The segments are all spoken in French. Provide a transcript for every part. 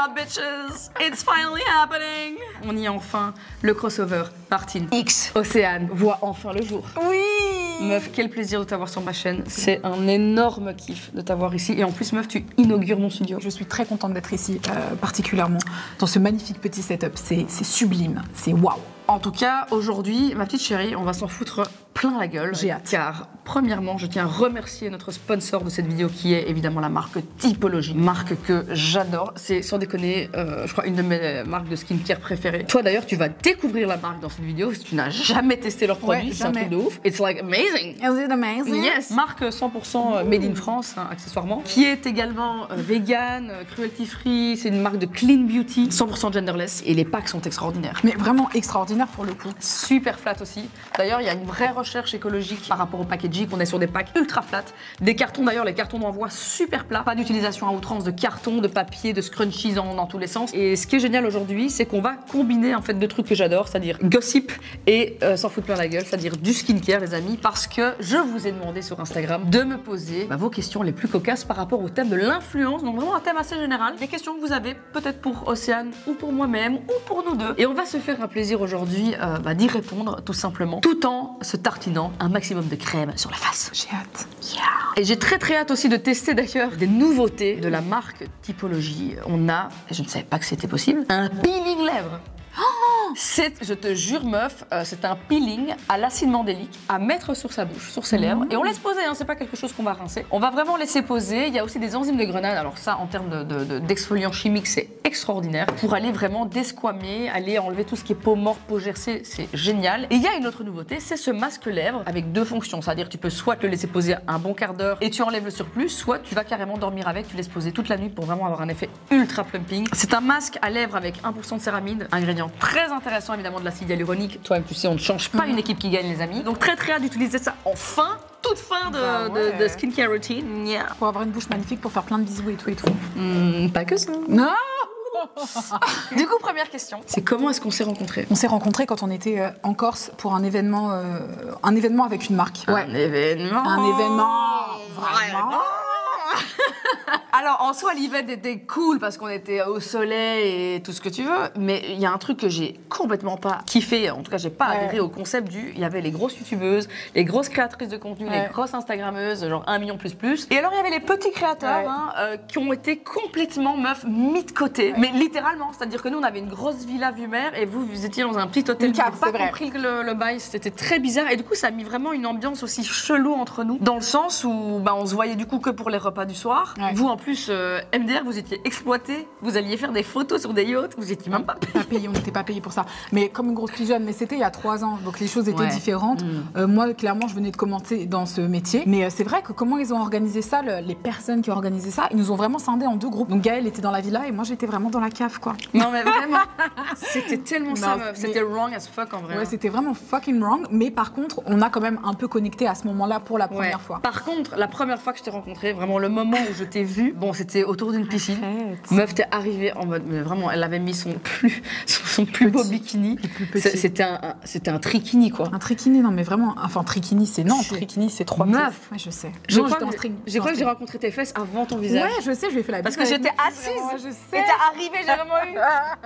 yeah, bitches, it's finally happening. On y est enfin, le crossover Martine X. Océane voit enfin le jour. Oui. Meuf, quel plaisir de t'avoir sur ma chaîne. C'est un énorme kiff de t'avoir ici. Et en plus, meuf, tu inaugures mon studio. Je suis très contente d'être ici, particulièrement dans ce magnifique petit setup. C'est sublime, c'est waouh. En tout cas, aujourd'hui, ma petite chérie, on va s'en foutre plein la gueule. J'ai hâte. Car, premièrement, je tiens à remercier notre sponsor de cette vidéo qui est évidemment la marque Typologie. Marque que j'adore. C'est sans déconner, je crois, une de mes marques de skincare préférées. Toi d'ailleurs, tu vas découvrir la marque dans cette vidéo si tu n'as jamais testé leurs produits. Ouais, c'est un truc de ouf. It's like amazing. Is it amazing? Yes. Marque 100% made in France, hein, accessoirement. Qui est également vegan, cruelty free. C'est une marque de clean beauty, 100% genderless. Et les packs sont extraordinaires. Mais vraiment extraordinaire pour le coup. Super flat aussi. D'ailleurs, il y a une vraie recherche écologique par rapport au packaging. On est sur des packs ultra flat. Des cartons, d'ailleurs, les cartons d'envoi super plats. Pas d'utilisation à outrance de carton, de papier, de scrunchies dans tous les sens. Et ce qui est génial aujourd'hui, c'est qu'on va combiner en fait deux trucs que j'adore, c'est-à-dire gossip et s'en foutre plein la gueule, c'est-à-dire du skincare, les amis, parce que je vous ai demandé sur Instagram de me poser vos questions les plus cocasses par rapport au thème de l'influence. Donc vraiment un thème assez général. Des questions que vous avez peut-être pour Océane ou pour moi-même ou pour nous deux. Et on va se faire un plaisir aujourd'hui d'y répondre tout simplement, tout en se tartinant un maximum de crème sur la face. J'ai hâte. Yeah. Et j'ai très hâte aussi de tester d'ailleurs des nouveautés de la marque Typologie. On a, et je ne savais pas que c'était possible, un peeling lèvres. Je te jure meuf, c'est un peeling à l'acide mandélique à mettre sur sa bouche, sur ses lèvres. Et on laisse poser, hein, c'est pas quelque chose qu'on va rincer. On va vraiment laisser poser. Il y a aussi des enzymes de grenade. Alors ça, en termes d'exfoliant chimique, c'est extraordinaire. Pour aller vraiment desquamer, aller enlever tout ce qui est peau morte, peau gercée, c'est génial. Et il y a une autre nouveauté, c'est ce masque lèvres avec deux fonctions. C'est-à-dire tu peux soit le laisser poser un bon quart d'heure et tu enlèves le surplus, soit tu vas carrément dormir avec, tu laisses poser toute la nuit pour vraiment avoir un effet ultra plumping. C'est un masque à lèvres avec 1% de céramide, ingrédient très intéressant évidemment de l'acide hyaluronique. Toi-même tu sais, on ne change pas une équipe qui gagne les amis. Donc très hâte d'utiliser ça en fin, toute fin de skincare routine. Yeah. Pour avoir une bouche magnifique, pour faire plein de bisous et tout et tout. Pas que ça. Non. Du coup, première question, c'est comment est-ce qu'on s'est rencontrés? On s'est rencontrés quand on était en Corse pour un événement avec une marque. Un événement. Un événement. Vraiment. Alors en soi l'event était cool parce qu'on était au soleil et tout ce que tu veux, mais il y a un truc que j'ai complètement pas kiffé, en tout cas j'ai pas adhéré au concept il y avait les grosses youtubeuses, les grosses créatrices de contenu, les grosses instagrammeuses, genre 1 million plus. Et alors il y avait les petits créateurs qui ont été complètement meuf mis de côté, mais littéralement, c'est-à-dire que nous on avait une grosse villa vue mer et vous étiez dans un petit hôtel. Vous n'avez pas compris que le bail, c'était très bizarre et du coup ça a mis vraiment une ambiance aussi chelou entre nous, dans le sens où on se voyait du coup que pour les repas du soir. Vous en plus, MDR, vous étiez exploité, vous alliez faire des photos sur des yachts, vous étiez même pas payé. On n'était pas payé pour ça. Mais comme une grosse pigeonne, mais c'était il y a 3 ans, donc les choses étaient différentes. Moi, clairement, je venais de commencer dans ce métier. Mais c'est vrai que comment ils ont organisé ça, les personnes qui ont organisé ça, ils nous ont vraiment scindés en 2 groupes. Donc Gaëlle était dans la villa et moi j'étais vraiment dans la cave, quoi. Non mais vraiment, c'était tellement ça, meuf. C'était wrong as fuck en vrai. Ouais, c'était vraiment fucking wrong. Mais par contre, on a quand même un peu connecté à ce moment-là pour la première fois. Par contre, la première fois que je t'ai rencontré, vraiment le moment où je t'ai vu, bon, c'était autour d'une piscine. Meuf, t'es arrivée en mode, mais vraiment, elle avait mis son plus beau bikini. C'était un trikini, quoi. Un trikini, non, mais vraiment, enfin, trikini, c'est non, trikini, c'est 3 pieds. Meuf, ouais, je sais. Je crois que j'ai rencontré tes fesses avant ton visage. Ouais, je sais, je lui ai fait la bise. Parce que j'étais assise. Ouais, je sais. Et t'es arrivée, j'ai vraiment eu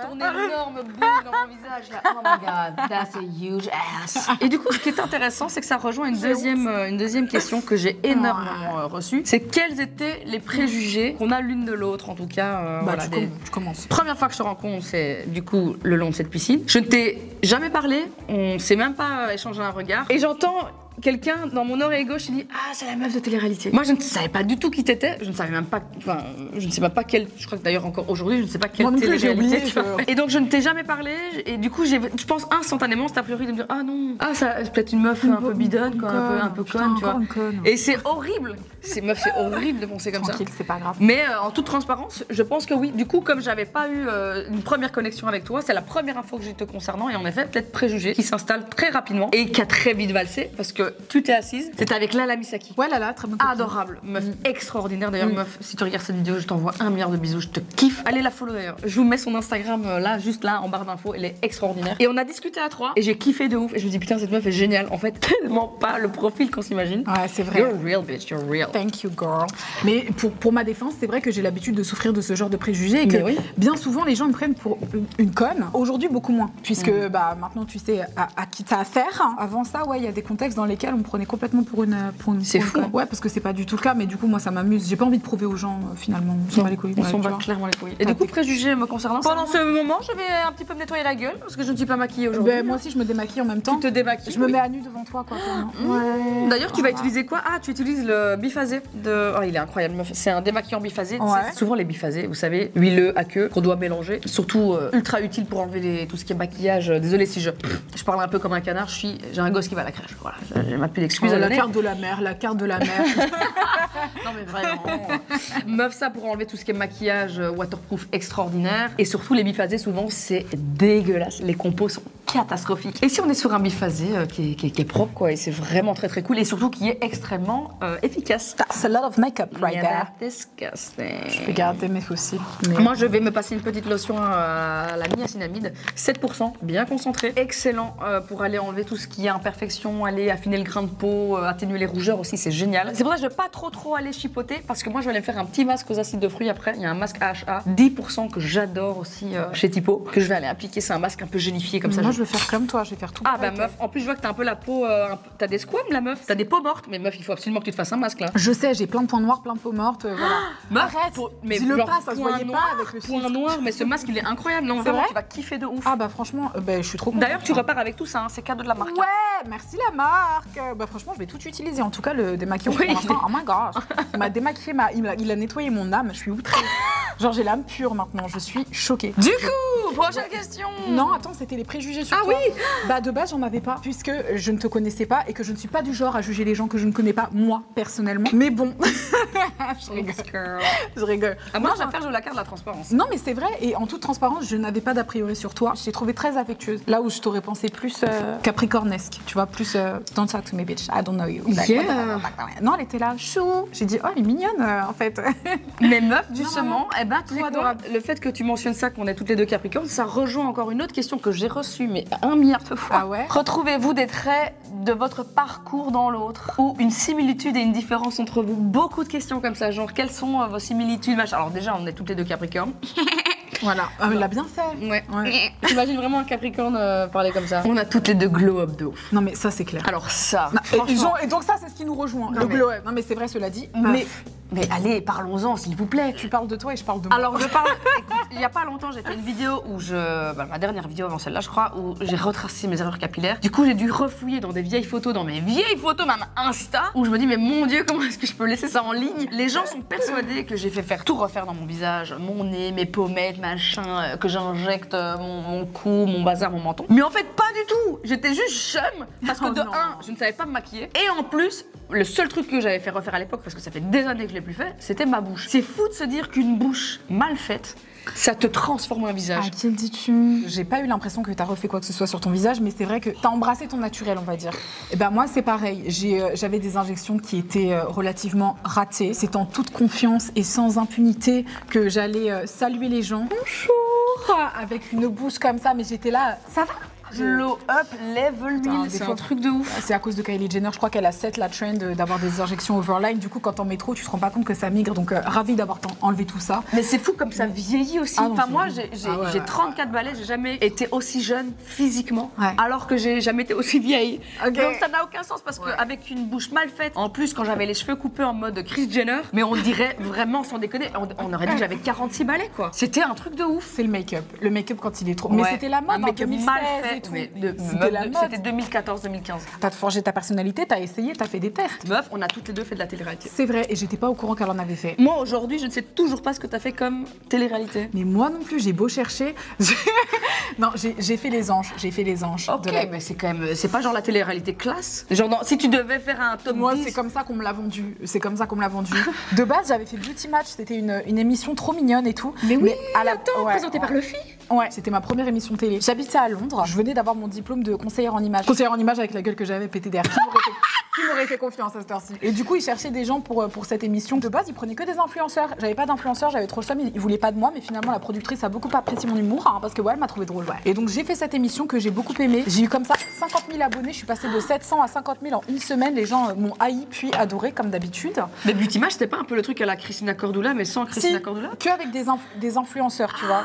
ton énorme boule dans mon visage. Là. Oh my god, that's a huge ass. Et du coup, ce qui est intéressant, c'est que ça rejoint une deuxième question que j'ai énormément reçue. C'est quels étaient les préjugés qu'on a l'une de l'autre, en tout cas. Voilà, je commence. Première fois que je te rencontre, c'est du coup le long de cette piscine. Je ne t'ai jamais parlé, on s'est même pas échangé un regard. Et j'entends quelqu'un dans mon oreille gauche qui dit « Ah, c'est la meuf de télé-réalité ». Moi, je ne savais pas du tout qui t'étais. Je ne savais même pas, enfin, je ne sais même pas quelle, je crois que d'ailleurs encore aujourd'hui, je ne sais pas quelle télé-réalité tu vois. Et donc, je ne t'ai jamais parlé. Et du coup, je pense instantanément, c'est a priori de me dire « Ah non, ah, ça, c'est peut-être une meuf un peu bidonne, quoi, un peu conne, tu vois. » Et c'est horrible. C'est horrible de penser comme ça. Tranquille, c'est pas grave. Mais en toute transparence, je pense que oui. Du coup, comme j'avais pas eu une première connexion avec toi, c'est la première info que j'ai te concernant. Et en effet, peut-être préjugé qui s'installe très rapidement et qui a très vite valsé. Parce que tu t'es assise. C'était avec Lala Misaki. Ouais, Lala, très bonne copine. Adorable, meuf extraordinaire. D'ailleurs, meuf, si tu regardes cette vidéo, je t'envoie 1 milliard de bisous. Je te kiffe. Allez la follow d'ailleurs. Je vous mets son Instagram là, juste là, en barre d'infos. Elle est extraordinaire. Et on a discuté à 3 et j'ai kiffé de ouf. Et je me dis, putain, cette meuf est géniale. En fait, tellement pas le profil qu'on s'imagine. Ouais, c'est vrai. You're real, bitch, you're real. Thank you, girl. Mais pour ma défense, c'est vrai que j'ai l'habitude de souffrir de ce genre de préjugés et que bien souvent les gens me prennent pour une conne. Aujourd'hui, beaucoup moins. Puisque maintenant, tu sais à qui t'as affaire. Avant ça, ouais, il y a des contextes dans lesquels on me prenait complètement pour une c'est fou. Conne. Ouais, parce que c'est pas du tout le cas, mais du coup, moi, ça m'amuse. J'ai pas envie de prouver aux gens, finalement. On s'en bat les couilles. On s'en bat clairement les couilles. Et du coup, préjugés me concernant. Pendant ce moment, je vais un petit peu me nettoyer la gueule parce que je ne suis pas maquillée aujourd'hui. Moi aussi, je me démaquille en même temps. Tu te démaquilles. Je me mets à nu devant toi, quoi. Ouais. D'ailleurs, tu vas utiliser quoi? Ah, tu utilises le biphasé de. Oh, il est incroyable, meuf. C'est un démaquillant biphasé. Ouais. Souvent, les biphasés, vous savez, huileux, aqueux, qu'on doit mélanger. Surtout ultra utile pour enlever tout ce qui est maquillage. Désolée si je parle un peu comme un canard. J'ai un gosse qui va à la crèche. Voilà, j'ai ma plus d'excuses. La carte de la mer, la carte de la mer. Non mais vraiment. Meuf, ça pour enlever tout ce qui est maquillage waterproof extraordinaire. Et surtout les biphasés, souvent c'est dégueulasse. Les compos sont catastrophiques. Et si on est sur un biphasé qui est propre quoi, et c'est vraiment très très cool et surtout qui est extrêmement efficace. That's a lot of makeup right there. Disgusting. Je vais garder mes fossiles. Moi je vais me passer une petite lotion à la niacinamide, 7%, bien concentré, excellent pour aller enlever tout ce qui est imperfection, aller affiner le grain de peau, atténuer les rougeurs aussi, c'est génial. C'est pour ça que je vais pas trop aller chipoter parce que moi je vais aller me faire un petit masque aux acides de fruits après. Il y a un masque AHA 10% que j'adore aussi chez Tipo que je vais aller appliquer. C'est un masque un peu gélifié comme ça. Moi je vais faire comme toi, je vais faire tout. Ah bah meuf, en plus je vois que t'as un peu la peau, t'as des squames la meuf, t'as des peaux mortes, mais meuf il faut absolument que tu te fasses un masque là. Je sais, j'ai plein de points noirs, plein de peaux mortes, voilà. Meuf, arrête, mais dis-le pas, ça se voyait pas avec le point noir, mais ce masque il est incroyable, non vraiment tu vas kiffer de ouf. Ah bah franchement, je suis trop contente. D'ailleurs tu repars avec tout ça, hein, c'est cadeau de la marque. Ouais, merci la marque. Bah franchement je vais tout utiliser, en tout cas le démaquillant pour l'instant, oh my gosh. Il m'a démaquillé, il a nettoyé mon âme, je suis outrée. Genre j'ai l'âme pure maintenant, je suis choquée. Du coup, prochaine question. Non, attends, c'était les préjugés sur toi. Ah oui. Bah de base j'en avais pas, puisque je ne te connaissais pas et que je ne suis pas du genre à juger les gens que je ne connais pas, moi personnellement. Mais bon, je rigole. Je rigole. À moi j'appelle la carte de la transparence. Non mais c'est vrai, et en toute transparence, je n'avais pas d'a priori sur toi. Je t'ai trouvé très affectueuse. Là où je t'aurais pensé plus capricornesque, tu vois, plus don't talk to me bitch, I don't know you. Non, elle était là, chou. J'ai dit oh elle est mignonne en fait. Mais meuf justement, eh ben le fait que tu mentionnes ça, qu'on est toutes les deux Capricornes, ça rejoint encore une autre question que j'ai reçue mais 1 milliard de fois. Ah ouais. Retrouvez-vous des traits de votre parcours dans l'autre ou une similitude et une différence entre vous? Beaucoup de questions comme ça, genre quelles sont vos similitudes machin. Alors déjà on est toutes les deux Capricornes. Voilà, elle l'a bien fait. Ouais. J'imagine vraiment un Capricorne parler comme ça. On a toutes les deux glow up de ouf. Non mais ça c'est clair. Alors ça, et donc ça c'est ce qui nous rejoint, le glow up. Non mais c'est vrai cela dit. Mais allez, parlons-en s'il vous plaît. Tu parles de toi et je parle de moi. Alors je parle, écoute, il y a pas longtemps j'ai fait une vidéo où ma dernière vidéo avant celle-là je crois, où j'ai retracé mes erreurs capillaires. Du coup j'ai dû refouiller dans des vieilles photos, dans mes vieilles photos même Insta, où je me dis mais mon Dieu comment est-ce que je peux laisser ça en ligne? Les gens sont persuadés que j'ai fait tout refaire dans mon visage, mon nez, mes pommettes, machin, que j'injecte mon cou, mon bazar, mon menton. Mais en fait pas du tout. J'étais juste chum parce que je ne savais pas me maquiller et en plus le seul truc que j'avais fait refaire à l'époque, parce que ça fait des années que je l'ai plus fait, c'était ma bouche. C'est fou de se dire qu'une bouche mal faite, ça te transforme un visage. À qui le dis-tu? J'ai pas eu l'impression que t'as refait quoi que ce soit sur ton visage, mais c'est vrai que t'as embrassé ton naturel, on va dire. Et ben moi c'est pareil. J'avais des injections qui étaient relativement ratées. C'est en toute confiance et sans impunité que j'allais saluer les gens. Bonjour, avec une bouche comme ça, mais j'étais là. Ça va? Glow up, level 1000, c'est un truc de ouf. C'est à cause de Kylie Jenner, je crois qu'elle a set la trend d'avoir des injections overline. Du coup, quand t'en mets trop, tu te rends pas compte que ça migre. Donc, ravie d'avoir enlevé tout ça. Mais c'est fou comme ça vieillit aussi. Enfin, moi, j'ai 34 balais, j'ai jamais été aussi jeune physiquement, alors que j'ai jamais été aussi vieille. Donc, ça n'a aucun sens parce qu'avec une bouche mal faite, en plus, quand j'avais les cheveux coupés en mode Kris Jenner, mais on dirait vraiment, sans déconner, on aurait dit que j'avais 46 balais, quoi. C'était un truc de ouf. C'est le make-up. Le make-up quand il est trop. Mais c'était la mode en 2016 mal fait. C'était 2014-2015. T'as forgé ta personnalité, t'as essayé, t'as fait des tests. Meuf, on a toutes les deux fait de la télé-réalité. C'est vrai, et j'étais pas au courant qu'elle en avait fait. Moi, aujourd'hui, je ne sais toujours pas ce que t'as fait comme télé-réalité. Mais moi non plus, j'ai beau chercher. Non, j'ai fait les anges. J'ai fait les anges. Ok, mais c'est quand même. C'est pas genre la télé-réalité classe. Genre, si tu devais faire un top 10. Moi, c'est comme ça qu'on me l'a vendu. C'est comme ça qu'on me l'a vendu. De base, j'avais fait Beauty Match. C'était une émission trop mignonne et tout. Mais oui, présentée par Luffy. Ouais, c'était ma première émission télé. J'habitais à Londres. Je venais d'avoir mon diplôme de conseillère en image. Conseillère en image avec la gueule que j'avais, pété d'air. Qui m'aurait fait confiance à cette heure-ci. Et du coup, ils cherchaient des gens pour cette émission. De base, ils prenaient que des influenceurs. J'avais pas d'influenceurs, j'avais trop le seum. Ils voulaient pas de moi, mais finalement, la productrice a beaucoup apprécié mon humour, hein, parce que ouais, elle m'a trouvé drôle. Ouais. Et donc, j'ai fait cette émission que j'ai beaucoup aimée. J'ai eu comme ça 50 000 abonnés. Je suis passée de 700 à 50 000 en une semaine. Les gens m'ont haï puis adoré, comme d'habitude. Mais Beauty Match, c'était pas un peu le truc à la Christina Cordula, mais sans Christina Cordula? Que avec des influenceurs, tu vois,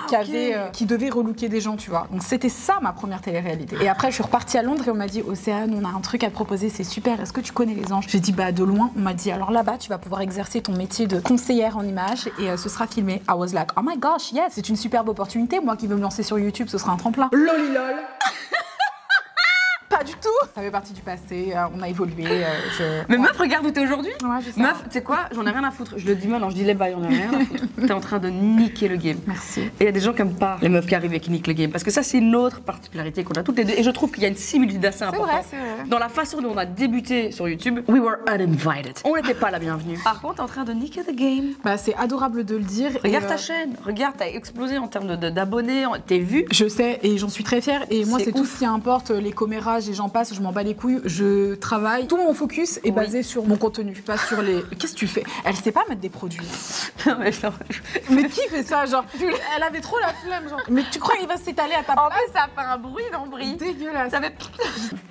qui devaient relooker des gens, tu vois. Donc, c'était ça ma première télé-réalité. Et après, je suis repartie à Londres et on m'a dit, Océane, on a un truc à te proposer, c'est super. Est-ce que tu connais les anges? J'ai dit, bah, de loin. On m'a dit, alors là-bas, tu vas pouvoir exercer ton métier de conseillère en images et ce sera filmé. I was like, oh my gosh, yes, c'est une superbe opportunité. Moi qui veux me lancer sur YouTube, ce sera un tremplin. Lolilol. Pas du tout. Ça fait partie du passé, on a évolué. Mais meuf, regarde où t'es aujourd'hui. Ouais, je sais. Meuf, tu sais quoi, j'en ai rien à foutre. Je le dis mal, je dis les bails, j'en ai rien à foutre. T'es en train de niquer le game. Merci. Et il y a des gens qui aiment pas les meufs qui arrivent et qui niquent le game. Parce que ça, c'est une autre particularité qu'on a toutes les deux. Et je trouve qu'il y a une similitude assez importante. C'est vrai. Dans la façon dont on a débuté sur YouTube, we were uninvited. On n'était pas la bienvenue. Par contre, t'es en train de niquer the game. Bah, c'est adorable de le dire. Regarde ta chaîne, regarde, t'as explosé en termes d'abonnés, t'es vu. Je sais et j'en suis très fière. Et moi, c'est tout ce qui importe, les commérages et j'en passe, je m'en bats les couilles. Je travaille. Tout mon focus est basé sur mon contenu, pas sur les. Qu'est-ce que tu fais? Elle sait pas mettre des produits. Non, mais genre, Mais qui fait ça? Genre, elle avait trop la flemme. Genre. Mais tu crois qu'il va s'étaler à ta place? en plus, ça fait un bruit d'embris. Dégueulasse. Ça fait...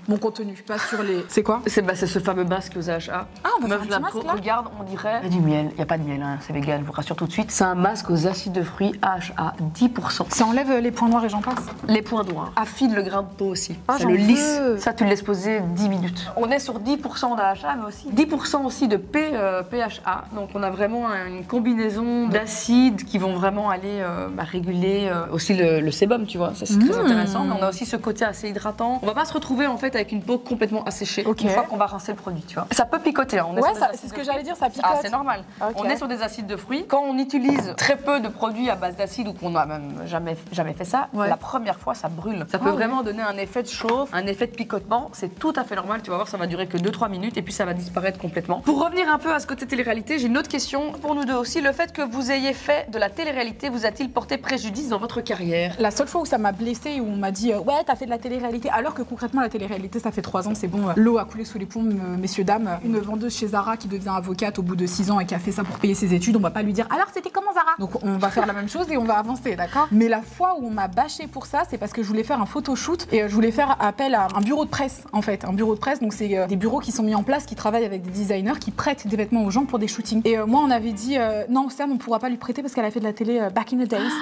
Mon contenu, pas sur les. C'est quoi? C'est ce fameux masque aux AHA. Ah, on va faire un petit masque, là. Regarde, on dirait. Il y a du miel. Il n'y a pas de miel, hein, c'est vegan, je vous rassure tout de suite. C'est un masque aux acides de fruits AHA 10%. Ça enlève les points noirs et j'en passe. Les points noirs. Affine le grain de peau aussi. Ah, ça j'en le lisse. veux. Ça, tu le laisses poser 10 minutes. On est sur 10% d'AHA, mais aussi 10% aussi de PHA. Donc, on a vraiment une combinaison d'acides qui vont vraiment aller réguler aussi le sébum, tu vois. Ça, c'est très intéressant. Mais on a aussi ce côté assez hydratant. On va pas se retrouver en fait avec une peau complètement asséchée une fois qu'on va rincer le produit, tu vois. Ça peut picoter. Hein. Ouais, c'est ce que j'allais dire, ça picote. Ah, c'est normal. Okay. On est sur des acides de fruits. Quand on utilise très peu de produits à base d'acide ou qu'on n'a même jamais fait ça, la première fois, ça brûle. Ça peut vraiment donner un effet de chauffe, un effet de picotement. C'est tout à fait normal. Tu vas voir, ça va durer que 2-3 minutes et puis ça va disparaître complètement. Pour revenir un peu à ce côté télé-réalité, j'ai une autre question pour nous deux aussi. Le fait que vous ayez fait de la télé-réalité vous a-t-il porté préjudice dans votre carrière? La seule fois où ça m'a blessée, où on m'a dit ouais, t'as fait de la télé-réalité, alors que concrètement, la télé-réalité, ça fait 3 ans, c'est bon, l'eau a coulé sous les ponts, messieurs, dames. Une vendeuse chez Zara qui devient avocate au bout de 6 ans et qui a fait ça pour payer ses études, on va pas lui dire alors c'était comment Zara? Donc on va faire la même chose et on va avancer, d'accord? Mais la fois où on m'a bâché pour ça, c'est parce que je voulais faire un photoshoot et je voulais faire appel à un bureau de presse, en fait. Un bureau de presse, donc c'est des bureaux qui sont mis en place, qui travaillent avec des designers, qui prêtent des vêtements aux gens pour des shootings. Et moi, on avait dit non, Sam, on pourra pas lui prêter parce qu'elle a fait de la télé back in the days.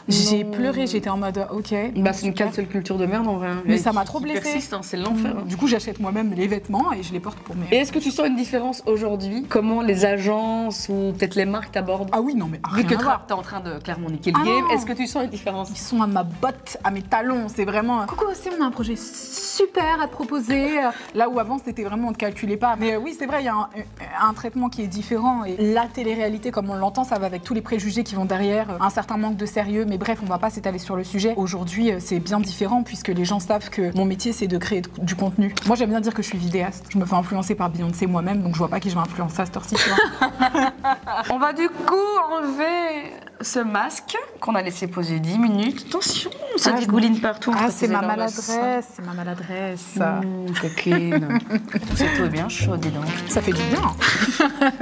J'ai pleuré, j'étais en mode ok. Bah, c'est une cancel culture de merde en vrai. Mais ça m'a trop blessée. Persiste, hein, c'est l'enfer. Du coup, j'achète moi-même les vêtements et je les porte pour mes. Et est-ce que tu sens une différence aujourd'hui? Comment les agences ou peut-être les marques t'abordent? Ah oui, non, mais vu que t'es en train de clairement niquer le game, est-ce que tu sens une différence? Ils sont à ma botte, à mes talons. C'est vraiment coucou, c'est on a un projet super à te proposer. Là où avant, c'était vraiment on ne calculait pas. Mais oui, c'est vrai, il y a un traitement qui est différent. Et la télé-réalité, comme on l'entend, ça va avec tous les préjugés qui vont derrière, un certain manque de sérieux. Mais bref, on va pas s'étaler sur le sujet. Aujourd'hui, c'est bien différent puisque les gens savent que mon métier, c'est de créer du contenu. Moi, j'aime bien dire que je suis vidéaste. Je me fais influencer par Beyoncé moi-même, donc je vois pas qui je vais influencer à cette heure-ci. On va du coup enlever ce masque qu'on a laissé poser 10 minutes. Attention, ça dégouline partout. Ah, c'est ma maladresse, c'est ma maladresse. Coquine. C'est tout bien chaud, dis donc. Ça fait du bien.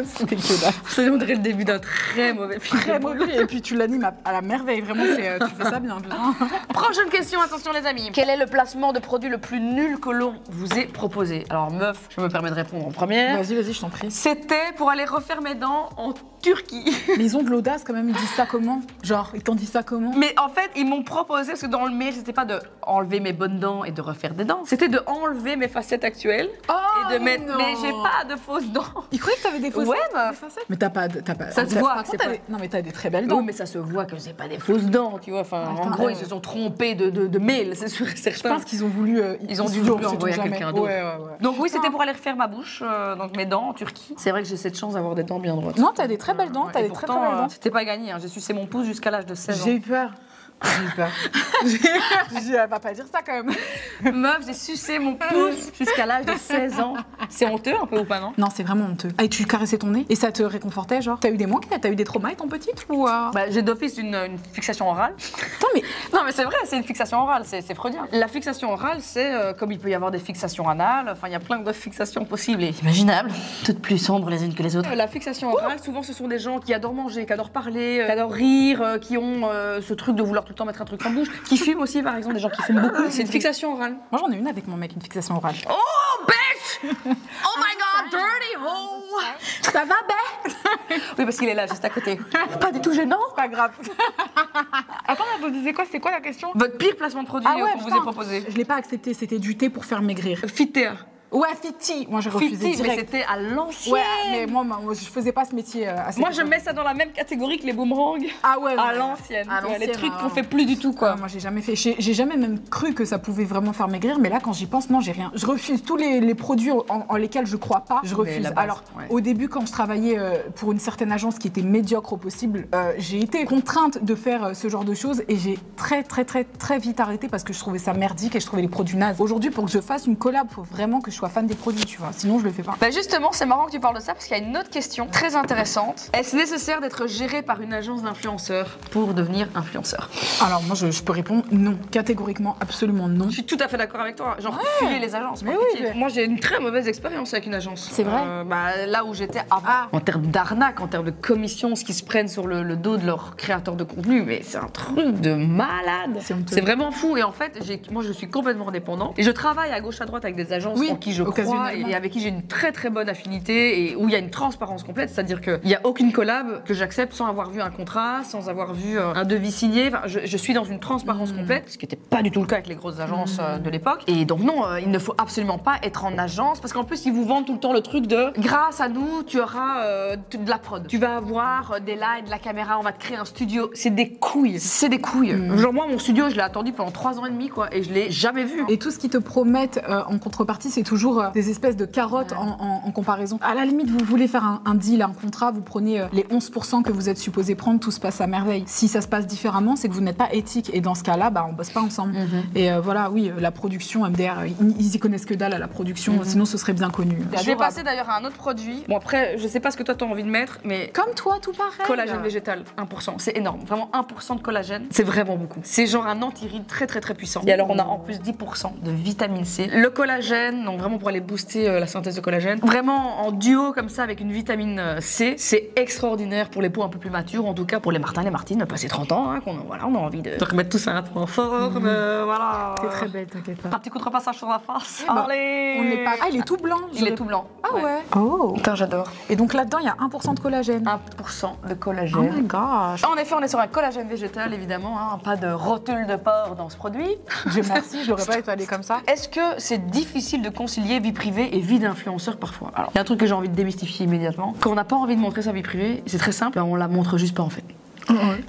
C'est dégueulasse. Ça, on dirait le début d'un très mauvais film. Très mauvais, et puis tu l'animes à la merveille. Vraiment, tu fais ça bien. Prochaine question, attention les amis. Quel est le placement de produit le plus nul que l'on vous ait proposé? Alors meuf, je me permets de répondre en première. Vas-y, je t'en prie. C'était pour aller refaire mes dents en Turquie. Mais ils ont de l'audace quand même, ils disent ça comment? Genre, ils t'ont dit ça comment? Mais en fait, ils m'ont proposé, parce que dans le mail, c'était pas de enlever mes bonnes dents et de refaire des dents. C'était de enlever mes facettes actuelles et de mettre. Non. Mais j'ai pas de fausses dents. Ils croyaient que t'avais des fausses facettes. Mais t'as pas. Ça se voit. Non, mais t'as des très belles dents. Oui, mais ça se voit que c'est pas des fausses dents, tu vois. Enfin, en gros, ils se sont trompés de mail, c'est sûr et certain. Je pense qu'ils ont voulu. Ils ont dû envoyer à quelqu'un d'autre. Ouais. Donc oui, c'était pour aller refaire ma bouche, donc mes dents en Turquie. C'est vrai que j'ai cette chance d'avoir des dents bien droites. Non, t'as des très belles dents, t'as des très belles dents. C'était pas gagné, hein. J'ai sucé mon pouce jusqu'à l'âge de 16 ans. J'ai eu peur. J'ai eu peur. J'ai dit, elle va pas dire ça quand même. Meuf, j'ai sucé mon pouce jusqu'à l'âge de 16 ans. C'est honteux un peu ou pas, non? Non, c'est vraiment honteux. Et tu caressais ton nez et ça te réconfortait, genre? T'as eu des manques? T'as eu des traumas étant petite ou Bah, j'ai d'office une fixation orale. Attends, mais... Non, mais c'est vrai, c'est une fixation orale, c'est freudien. La fixation orale, c'est comme il peut y avoir des fixations anales, enfin, il y a plein de fixations possibles et imaginables, toutes plus sombres les unes que les autres. La fixation orale, souvent, ce sont des gens qui adorent manger, qui adorent parler, qui adorent rire, qui ont ce truc de vouloir tout le temps mettre un truc en bouche, qui fument aussi, par exemple, des gens qui fument beaucoup. C'est une fixation orale. Moi, j'en ai une avec mon mec, une fixation orale. Oh, bitch! Oh my god, dirty hole! Ça va, ben? Oui, parce qu'il est là, juste à côté. Pas du tout gênant. C'est pas grave. Attends, vous disiez quoi? C'était quoi la question? Votre pire placement de produit qu'on vous ait proposé? Je l'ai pas accepté, c'était du thé pour faire maigrir. Fitea. Ouais, Fiti. Moi, j'ai refusé direct. Mais c'était à l'ancienne. Ouais, mais moi, je faisais pas ce métier assez. Moi, je mets ça dans la même catégorie que les boomerangs. Ah ouais. À l'ancienne. Les trucs qu'on fait plus du tout, quoi. Moi, j'ai jamais fait. J'ai jamais même cru que ça pouvait vraiment faire maigrir, mais là, quand j'y pense, non, j'ai rien. Je refuse tous les produits en lesquels je crois pas. Je refuse. Alors, au début, quand je travaillais pour une certaine agence qui était médiocre au possible, j'ai été contrainte de faire ce genre de choses et j'ai très vite arrêté parce que je trouvais ça merdique et je trouvais les produits nazes. Aujourd'hui, pour que je fasse une collab, faut vraiment que je sois fan des produits, tu vois. Sinon, je le fais pas. Bah justement, c'est marrant que tu parles de ça parce qu'il y a une autre question très intéressante. Est-ce nécessaire d'être géré par une agence d'influenceurs pour devenir influenceur? Alors moi, je peux répondre non. Catégoriquement, absolument non. Je suis tout à fait d'accord avec toi. Genre, fuyer les agences. Mais oui, moi, j'ai une très mauvaise expérience avec une agence. C'est vrai. Là où j'étais avant, en termes d'arnaque, en termes de commission, ce qu'ils se prennent sur le dos de leurs créateurs de contenu, mais c'est un truc de malade. C'est vraiment fou. Et en fait, moi, je suis complètement indépendante et je travaille à gauche à droite avec des agences en qui je crois et avec qui j'ai une très bonne affinité et où il y a une transparence complète, c'est-à-dire qu'il n'y a aucune collab que j'accepte sans avoir vu un contrat, sans avoir vu un devis signé. Enfin, je suis dans une transparence complète, ce qui n'était pas du tout le cas avec les grosses agences de l'époque. Et donc non, il ne faut absolument pas être en agence parce qu'en plus ils vous vendent tout le temps le truc de grâce à nous tu auras de la prod, tu vas avoir des lights, de la caméra, on va te créer un studio. C'est des couilles, c'est des couilles. Genre moi mon studio je l'ai attendu pendant 3 ans et demi quoi et je l'ai jamais vu. Et tout ce qu'ils te promettent en contrepartie c'est toujours des espèces de carottes en comparaison. À la limite, vous voulez faire un deal, un contrat, vous prenez les 11% que vous êtes supposé prendre, tout se passe à merveille. Si ça se passe différemment, c'est que vous n'êtes pas éthique. Et dans ce cas-là, on bosse pas ensemble. Et voilà, oui, la production, MDR, ils y connaissent que dalle à la production, sinon ce serait bien connu. Je vais passer d'ailleurs à un autre produit. Bon après, je sais pas ce que toi t'as envie de mettre, mais... Comme toi, tout pareil. Collagène végétal, 1%. C'est énorme. Vraiment 1% de collagène, c'est vraiment beaucoup. C'est genre un anti-ride très puissant. Et alors on a en plus 10% de vitamine C. Le collagène, donc vraiment pour aller booster la synthèse de collagène. Vraiment en duo comme ça avec une vitamine C, c'est extraordinaire pour les peaux un peu plus matures, en tout cas pour les Martins, les Martines, passé 30 ans, hein, on a envie de remettre tout ça un peu en forme, voilà. T'es très belle, t'inquiète pas. Un petit coup de repassage sur la face. Allez. On n'est pas... Ah, il est tout blanc. Il est tout blanc. Ah ouais. Oh. Putain, j'adore. Et donc là-dedans, il y a 1% de collagène. 1% de collagène. Oh my gosh. En effet, on est sur un collagène végétal, évidemment, hein, pas de rotule de porc dans ce produit. Dieu merci, je l'aurais pas étalé comme ça. Est-ce que c'est difficile de concilier vie privée et vie d'influenceur parfois? Alors, il y a un truc que j'ai envie de démystifier immédiatement. Quand on n'a pas envie de montrer sa vie privée, c'est très simple, on la montre juste pas en fait.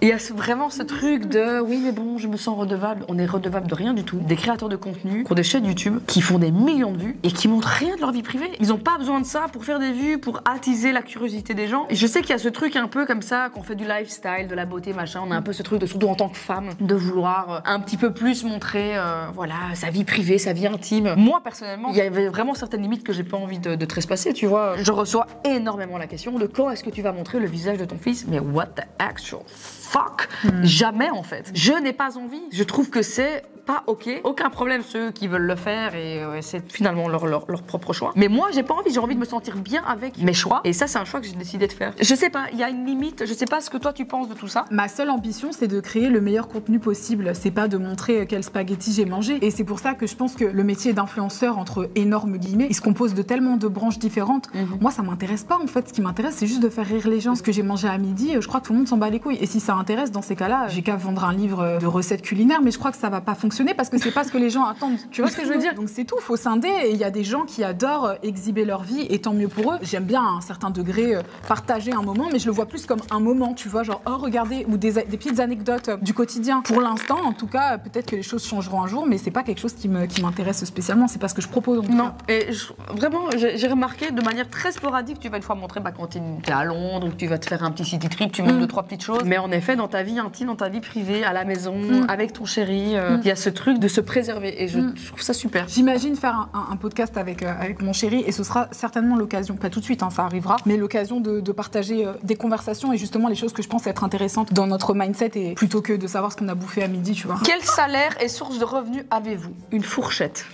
Il y a vraiment ce truc de oui mais bon je me sens redevable. On est redevable de rien du tout. Des créateurs de contenu qui ont des chaînes YouTube qui font des millions de vues et qui montrent rien de leur vie privée. Ils ont pas besoin de ça pour faire des vues, pour attiser la curiosité des gens. Et je sais qu'il y a ce truc un peu comme ça qu'on fait du lifestyle, de la beauté machin. On a un peu ce truc de surtout en tant que femme de vouloir un petit peu plus montrer voilà sa vie privée, sa vie intime. Moi personnellement il y avait vraiment certaines limites que j'ai pas envie de trespasser. Tu vois, je reçois énormément la question de quand est-ce que tu vas montrer le visage de ton fils. Mais what the actual fuck, jamais en fait. Je n'ai pas envie. Je trouve que c'est pas ok. Aucun problème ceux qui veulent le faire et c'est finalement leur propre choix. Mais moi j'ai pas envie. J'ai envie de me sentir bien avec mes choix. Et ça c'est un choix que j'ai décidé de faire. Je sais pas. Il y a une limite. Je sais pas ce que toi tu penses de tout ça. Ma seule ambition c'est de créer le meilleur contenu possible. C'est pas de montrer quel spaghetti j'ai mangé. Et c'est pour ça que je pense que le métier d'influenceur entre énormes guillemets, il se compose de tellement de branches différentes. Moi ça m'intéresse pas en fait. Ce qui m'intéresse c'est juste de faire rire les gens. Ce que j'ai mangé à midi, je crois que tout le monde s'en bat les couilles. Et si ça intéresse dans ces cas-là, j'ai qu'à vendre un livre de recettes culinaires. Mais je crois que ça va pas fonctionner fonctionner parce que c'est pas ce que les gens attendent. Tu vois ce que je veux dire? Donc c'est tout, faut scinder. Et il y a des gens qui adorent exhiber leur vie et tant mieux pour eux. J'aime bien à un certain degré partager un moment, mais je le vois plus comme un moment, tu vois, genre oh regardez, ou des petites anecdotes du quotidien. Pour l'instant, en tout cas, peut-être que les choses changeront un jour, mais c'est pas quelque chose qui m'intéresse spécialement. C'est pas ce que je propose. Non. Et vraiment, j'ai remarqué de manière très sporadique, tu vas une fois montrer quand tu es à Londres ou que tu vas te faire un petit city trip, tu montres 2-3 petites choses. Mais en effet, dans ta vie intime, dans ta vie privée, à la maison, avec ton chéri, il y a ce truc de se préserver. Et je trouve ça super. J'imagine faire un podcast avec mon chéri et ce sera certainement l'occasion, pas tout de suite, hein, ça arrivera, mais l'occasion de partager des conversations et justement les choses que je pense être intéressantes dans notre mindset et plutôt que de savoir ce qu'on a bouffé à midi, tu vois. Quel salaire et source de revenus avez-vous? Une fourchette.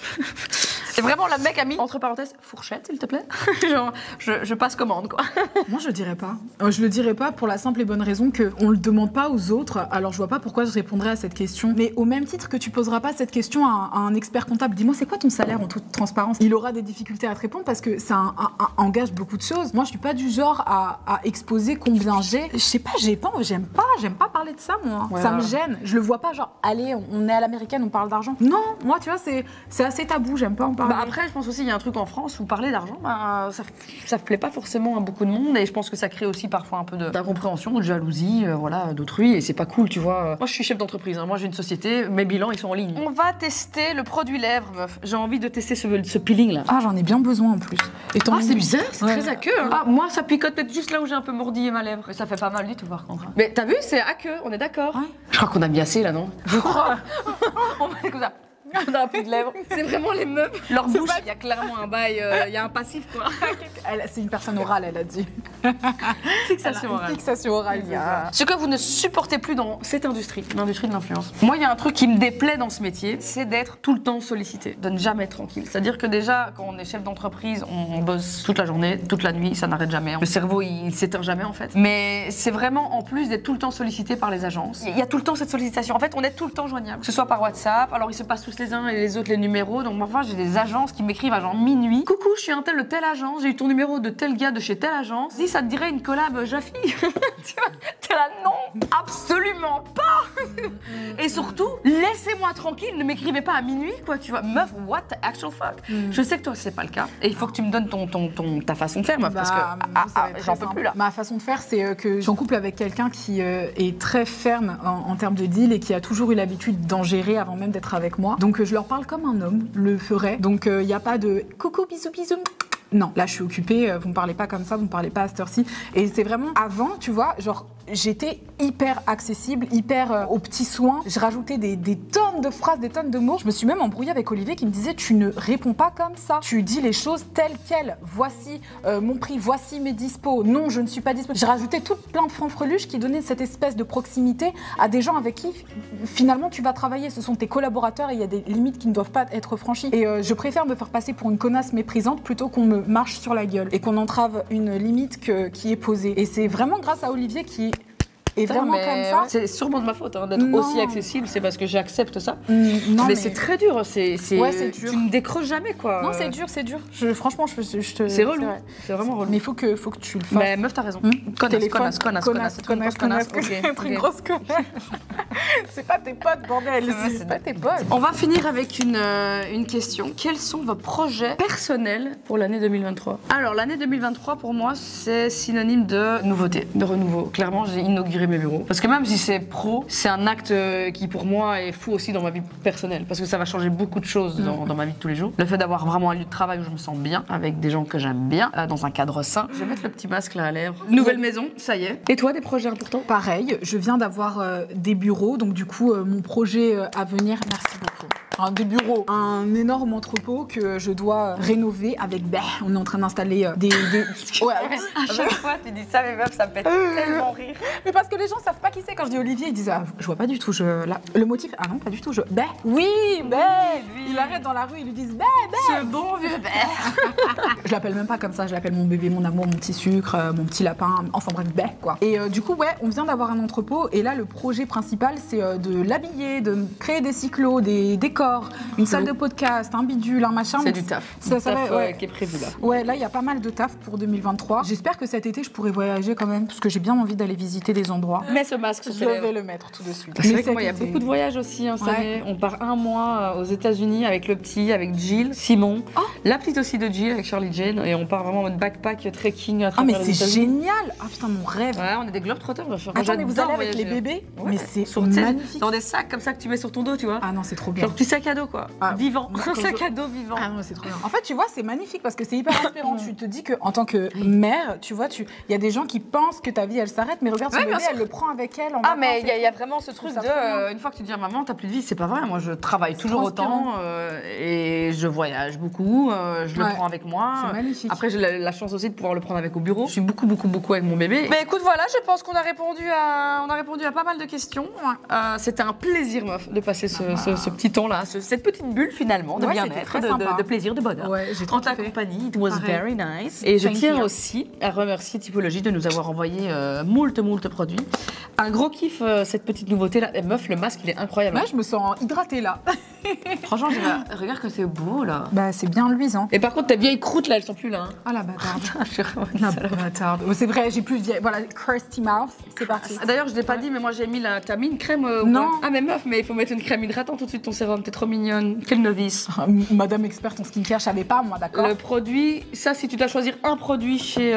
Et vraiment, le mec a mis, entre parenthèses, fourchette, s'il te plaît. Genre, je passe commande, quoi. Moi, je dirais pas. Je le dirais pas pour la simple et bonne raison qu'on le demande pas aux autres. Alors, je vois pas pourquoi je répondrais à cette question. Mais au même titre que tu poseras pas cette question à un expert comptable, dis-moi, c'est quoi ton salaire en toute transparence? Il aura des difficultés à te répondre parce que ça engage beaucoup de choses. Moi, je suis pas du genre à exposer combien j'ai. Je sais pas, j'aime pas parler de ça, moi. Ouais, ça me gêne. Je le vois pas, genre, allez, on est à l'américaine, on parle d'argent. Non, moi, tu vois, c'est assez tabou, j'aime pas en parler. Bah après, je pense aussi qu'il y a un truc en France où parler d'argent, ça plaît pas forcément à beaucoup de monde et je pense que ça crée aussi parfois un peu d'incompréhension, de jalousie, voilà, d'autrui et c'est pas cool, tu vois. Moi, je suis chef d'entreprise, hein. Moi, j'ai une société, mes bilans, ils sont en ligne. On va tester le produit lèvres, meuf. J'ai envie de tester ce peeling là. Ah, j'en ai bien besoin en plus. C'est bizarre, c'est très aqueux. Hein. Ah, moi, ça picote peut-être juste là où j'ai un peu mordillé ma lèvre. Ça fait pas mal du tout, par contre. Mais t'as vu, c'est aqueux, on est d'accord. Ouais. Je crois qu'on a mis assez là, non? Je crois. On va comme ça. On a un peu de lèvres. C'est vraiment les meufs. Leur bouche, il y a clairement un bail, il y a un passif, quoi. C'est une personne orale, elle a dit. Fixation orale. Fixation orale. Ce que vous ne supportez plus dans cette industrie, l'industrie de l'influence. Moi, il y a un truc qui me déplaît dans ce métier, c'est d'être tout le temps sollicité, de ne jamais être tranquille. C'est-à-dire que déjà, quand on est chef d'entreprise, on bosse toute la journée, toute la nuit, ça n'arrête jamais. Le cerveau, il s'éteint jamais, en fait. Mais c'est vraiment, en plus d'être tout le temps sollicité par les agences, il y a tout le temps cette sollicitation. En fait, on est tout le temps joignable. Que ce soit par WhatsApp, alors ils se passent tous les uns et les autres les numéros. Donc parfois j'ai des agences qui m'écrivent à genre minuit. Coucou, je suis un tel de telle agence, j'ai eu ton numéro de tel gars de chez telle agence. Dis, ça te dirait une collab Jaffi? Tu vois, t'es là, non, absolument pas. Et surtout, laissez-moi tranquille, ne m'écrivez pas à minuit, quoi. Tu vois, meuf, what the actual fuck? Je sais que toi c'est pas le cas. Et il faut que tu me donnes ta façon de faire, meuf, parce que j'en peux plus là. Ma façon de faire, c'est que je suis en couple avec quelqu'un qui est très ferme en termes de deal et qui a toujours eu l'habitude d'en gérer avant même d'être avec moi. Donc je leur parle comme un homme le ferait. Donc il n'y a pas de coucou, bisous, bisous. Non, là je suis occupée, vous me parlez pas comme ça, vous me parlez pas à cette heure-ci. Et c'est vraiment avant, tu vois, genre j'étais hyper accessible, hyper aux petits soins. Je rajoutais des tonnes de phrases, des tonnes de mots. Je me suis même embrouillée avec Olivier qui me disait tu ne réponds pas comme ça. Tu dis les choses telles quelles. Voici mon prix, voici mes dispos. Non, je ne suis pas dispo. Je rajoutais tout plein de fanfreluches qui donnaient cette espèce de proximité à des gens avec qui finalement tu vas travailler. Ce sont tes collaborateurs et il y a des limites qui ne doivent pas être franchies. Et je préfère me faire passer pour une connasse méprisante plutôt qu'on me marche sur la gueule et qu'on entrave une limite qui est posée. Et c'est vraiment grâce à Olivier qui est vraiment comme ça. C'est sûrement de ma faute d'être aussi accessible, c'est parce que j'accepte ça. Non, mais c'est très dur, c'est dur. Tu ne décroches jamais, quoi. Non, c'est dur, c'est dur. Franchement, je te. C'est relou, c'est vraiment relou. Mais il faut que tu le fasses. Mais meuf, t'as raison. Connasse. C'est une grosse connasse. C'est une grosse connasse. C'est pas tes potes, bordel. C'est pas tes potes. On va finir avec une question. Quels sont vos projets personnels pour l'année 2023? Alors, l'année 2023, pour moi, c'est synonyme de nouveauté, de renouveau. Clairement, j'ai inauguré mes bureaux. Parce que même si c'est pro, c'est un acte qui pour moi est fou aussi dans ma vie personnelle. Parce que ça va changer beaucoup de choses dans ma vie de tous les jours. Le fait d'avoir vraiment un lieu de travail où je me sens bien, avec des gens que j'aime bien, dans un cadre sain. Je vais mettre le petit masque là à lèvres. Nouvelle maison, ça y est. Et toi, des projets importants? Pareil, je viens d'avoir des bureaux. Donc du coup, mon projet à venir, merci beaucoup. Des bureaux, un énorme entrepôt que je dois rénover avec. On est en train d'installer des. Ouais, à chaque fois, tu dis ça, mais meuf, ça me fait tellement rire. Mais parce que les gens savent pas qui c'est. Quand je dis Olivier, ils disent je vois pas du tout. Le motif, non, pas du tout. Oui, il arrête dans la rue, ils lui disent Ce bon vieux Je l'appelle même pas comme ça. Je l'appelle mon bébé, mon amour, mon petit sucre, mon petit lapin. Enfin bref, quoi. Et du coup, on vient d'avoir un entrepôt. Et là, le projet principal, c'est de l'habiller, de créer des cyclos, des décors. décor, une salle de podcast, un bidule, un machin. C'est du taf. Ça va, qui est prévu là. Ouais, là, il y a pas mal de taf pour 2023. J'espère que cet été, je pourrai voyager quand même, parce que j'ai bien envie d'aller visiter des endroits. Mets ce masque sur Je tes lèvres. vais le mettre tout de suite. C'est vrai que moi, il y a beaucoup de voyages aussi cette Ouais. année. On part un mois aux États-Unis avec le petit, avec Jill, Simon, la petite aussi de Jill avec Charlie Jane, et on part vraiment en mode backpack, trekking à Ah, travers mais les c'est États-Unis. génial! Ah putain, mon rêve! Ouais, on est des globetrotters, bien sûr. Attends, mais vous J'adore allez avec les voyager. bébés? Ouais. Mais c'est tu sais, magnifique! dans des sacs comme ça que tu mets sur ton dos, tu vois. Ah non, c'est trop bien. Genre petit sac à dos, quoi. Ah, Vivant. moi, Un quand sac je- à dos vivant. Ah non, c'est trop bien. En fait, tu vois, c'est magnifique parce que c'est hyper inspirant. Tu te dis que en tant que mère, tu vois, il y a des gens qui pensent que ta vie elle s'arrête, mais regarde son Ouais, bien bébé, sûr. elle le prend avec elle. En Ah, mais vacances il y a vraiment ce truc ça de trop bien. une fois que tu dis à maman, t'as plus de vie, c'est pas vrai. Moi, je travaille toujours trop autant et je voyage beaucoup. Je le Ouais. prends avec moi. C'est magnifique. Après, j'ai la chance aussi de pouvoir le prendre avec au bureau. Je suis beaucoup avec mon bébé. Mais écoute, voilà, je pense qu'on a répondu à pas mal de questions. C'était un plaisir, meuf, de passer ce petit temps-là, cette petite bulle finalement de Ouais, c'était bien-être, très sympa. de plaisir, de bonheur. Ouais, j'ai trop En ta kiffé. compagnie, it was Pareil. very nice. Et je Thank tiens you. aussi à remercier Typologie de nous avoir envoyé moult produits. Un gros kiff, cette petite nouveauté-là. Et meuf, le masque, il est incroyable. Ouais, je me sens hydratée là. Franchement, regarde que c'est beau, là. Bah, c'est bien luisant. Et par contre, tes vieilles croûtes, là, elles sont plus là. Hein. Ah la bâtarde. Je suis vraiment une La salope. bâtarde. Oh, c'est vrai, j'ai plus de vieille. Voilà, crusty mouth. C'est parti. D'ailleurs, je l'ai pas dit, mais moi j'ai mis t'as mis une crème ou Non. pas Ah, mais meuf, mais il faut mettre une crème hydratante tout de suite ton sérum. T'es trop mignonne. Quelle novice. Madame experte en skincare, je savais pas, moi, d'accord. Le produit, ça, si tu dois choisir un produit chez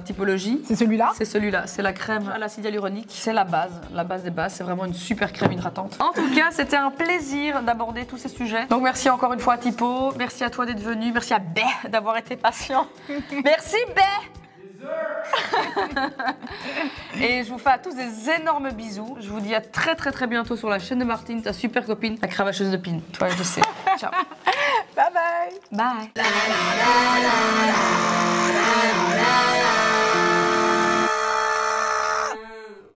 Typologie, C'est celui-là? c'est celui-là. C'est la crème à l'acide hyaluronique. C'est la base des bases. C'est vraiment une super crème hydratante. En tout cas, c'était un plaisir d'aborder tous ces sujets. Donc, merci encore une fois à Typo. Merci à toi d'être venu. Merci à Bé d'avoir été patient. Merci Bé. Et je vous fais à tous des énormes bisous. Je vous dis à très bientôt sur la chaîne de Martine, ta super copine, la cravacheuse de pin. Toi, je sais. Ciao. Bye bye! Bye.